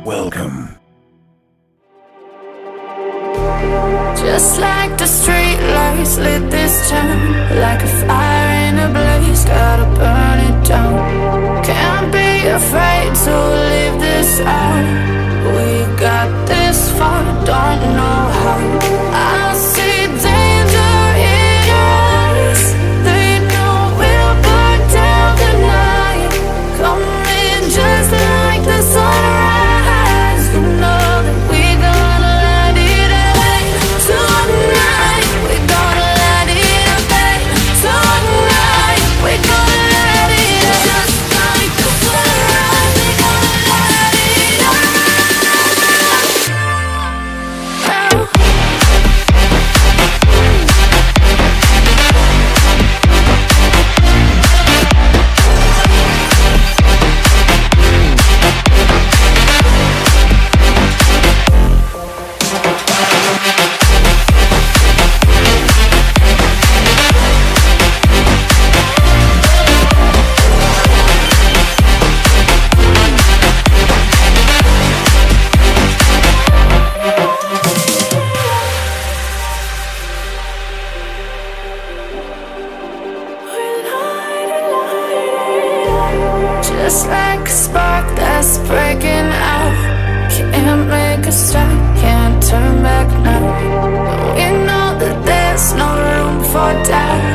Welcome. Just like the street lights lit this town, like a fire in a blaze, gotta burn it down. Can't be afraid to leave this out. We got this far, don't know how. I see danger in your eyes. They know we'll burn down the night. Coming just like the sunrise. You know that we're gonna light it up tonight. We're gonna light it up tonight. We're gonna light it up just like the sunrise. We're gonna light it up. Just like a spark that's breaking out. Can't make a stop, can't turn back now. We know that there's no room for doubt.